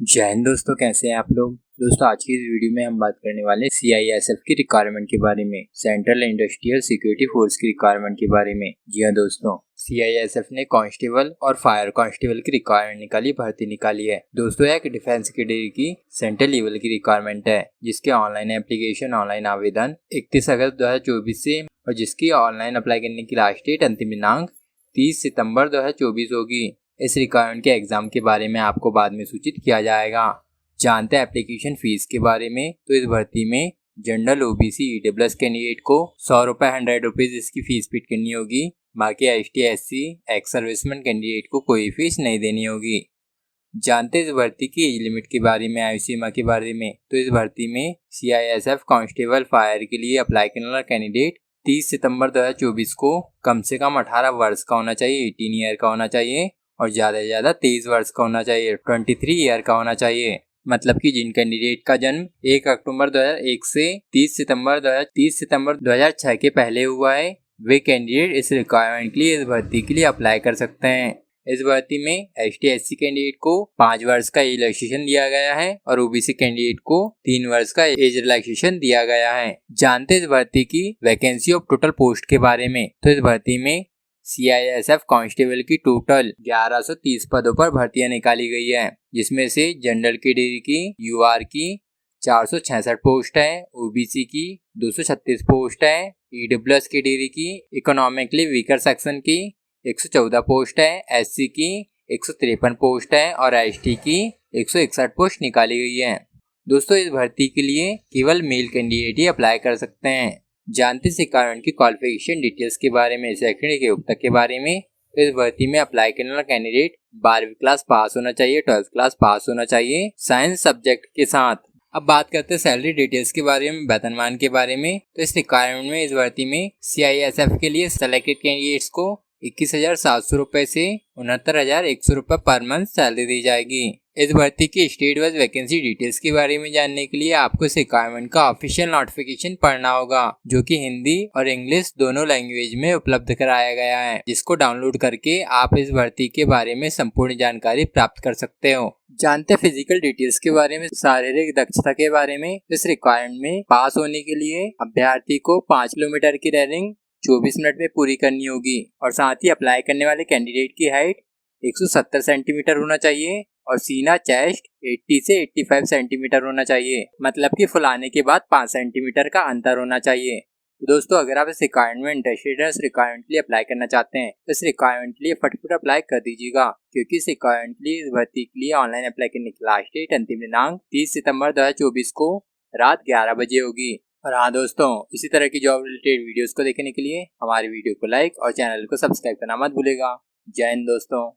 जय हिंद दोस्तों, कैसे हैं आप लोग। दोस्तों आज की इस वीडियो में हम बात करने वाले हैं CISF की रिक्वायरमेंट के बारे में, सेंट्रल इंडस्ट्रियल सिक्योरिटी फोर्स की रिक्वायरमेंट के बारे में। जी हाँ दोस्तों, CISF ने कांस्टेबल और फायर कांस्टेबल की रिक्वायरमेंट निकाली, भर्ती निकाली है। दोस्तों एक डिफेंस कैटेगरी की सेंट्रल लेवल की रिक्वायरमेंट है, जिसके ऑनलाइन एप्लीकेशन, ऑनलाइन आवेदन 31 अगस्त 2024 से और जिसकी ऑनलाइन अप्लाई करने की लास्ट डेट अंतिम दिनांक 30 सितंबर 2024 होगी। इस रिक्वायरमेंट के एग्जाम के बारे में आपको बाद में सूचित किया जाएगा। जानते हैं एप्लीकेशन फीस के बारे में। तो इस भर्ती में जनरल OBC EWS कैंडिडेट को 100 रुपये 100 रुपीज़ इसकी फीस पेड करनी होगी। बाकी ST SC ex serviceman candidate को कोई फीस नहीं देनी होगी। जानते हैं इस भर्ती की एज लिमिट के बारे में, आयु सीमा के बारे में। तो इस भर्ती में CISF कांस्टेबल फायर के लिए अप्लाई करने वाला कैंडिडेट 30 सितंबर 2024 को कम से कम 18 वर्ष का होना चाहिए, 18 ईयर का होना चाहिए और ज़्यादा से ज़्यादा 23 वर्ष का होना चाहिए, 23 ईयर का होना चाहिए। मतलब कि जिन कैंडिडेट का जन्म 1 अक्टूबर 2001 से 30 सितंबर 2006 के पहले हुआ है, वे कैंडिडेट इस रिक्वायरमेंट के लिए, इस भर्ती के लिए अप्लाई कर सकते हैं। इस भर्ती में ST SC कैंडिडेट को 5 वर्ष का एज रिलैक्सेशन दिया गया है और OBC कैंडिडेट को 3 वर्ष का एज रिलैक्सेशन दिया गया है। जानते इस भर्ती की वैकेंसी ऑफ टोटल पोस्ट के बारे में। तो इस भर्ती में CISF कांस्टेबल की टोटल 1130 पदों पर भर्तियां निकाली गई है, जिसमें से जनरल कैटेगरी की, UR की 466 पोस्ट है, OBC की 236 पोस्ट है, EWS कैटेगरी की, इकोनॉमिकली वीकर सेक्शन की 114 पोस्ट है, SC की 153 पोस्ट है और ST की 161 पोस्ट निकाली गई है। दोस्तों इस भर्ती के लिए केवल मेल कैंडिडेट ही अप्लाई कर सकते हैं। जानते हैं रिक्वायरमेंट की क्वालिफिकेशन डिटेल्स के बारे में, शैक्षणिक योग्यता के बारे में। तो इस भर्ती में अप्लाई करने वाला कैंडिडेट 12वीं क्लास पास होना चाहिए, 12th क्लास पास होना चाहिए साइंस सब्जेक्ट के साथ। अब बात करते हैं सैलरी डिटेल्स के बारे में, वेतनमान के बारे में। तो इस रिक्वायरमेंट में, इस भर्ती में CISF के लिए सेलेक्टेड कैंडिडेट्स को 21,700 रुपये से 69,100 रुपये पर मंथ सैलरी दी जाएगी। इस भर्ती की स्टेट वाइज वैकेंसी डिटेल्स के बारे में जानने के लिए आपको इस रिक्वायरमेंट का ऑफिशियल नोटिफिकेशन पढ़ना होगा, जो कि हिंदी और इंग्लिश दोनों लैंग्वेज में उपलब्ध कराया गया है, जिसको डाउनलोड करके आप इस भर्ती के बारे में संपूर्ण जानकारी प्राप्त कर सकते हो। जानते हैं फिजिकल डिटेल्स के बारे में, शारीरिक दक्षता के बारे में। इस रिक्वायरमेंट में पास होने के लिए अभ्यर्थी को 5 किलोमीटर की रनिंग 24 मिनट में पूरी करनी होगी और साथ ही अप्लाई करने वाले कैंडिडेट की हाइट 170 सेंटीमीटर होना चाहिए और सीना चेस्ट 80 से 85 सेंटीमीटर होना चाहिए। मतलब कि फुलाने के बाद 5 सेंटीमीटर का अंतर होना चाहिए। दोस्तों अगर आप इस रिक्वायरमेंट में इंटरेस्टेड हैं, इस रिक्वायरमेंट के लिए अप्लाई करना चाहते हैं, तो इस रिक्वायरमेंट के लिए फटाफट अप्लाई कर दीजिएगा, क्योंकि इस रिक्वायरमेंट के लिए, इस भर्ती के लिए ऑनलाइन अप्लाई करने की लास्ट डेट अंतिम दिनांक 30 सितंबर 2024 को रात 11 बजे होगी। और हाँ दोस्तों, इसी तरह की जॉब रिलेटेड वीडियोस को देखने के लिए हमारे वीडियो को लाइक और चैनल को सब्सक्राइब करना मत भूलेगा। जय हिंद दोस्तों।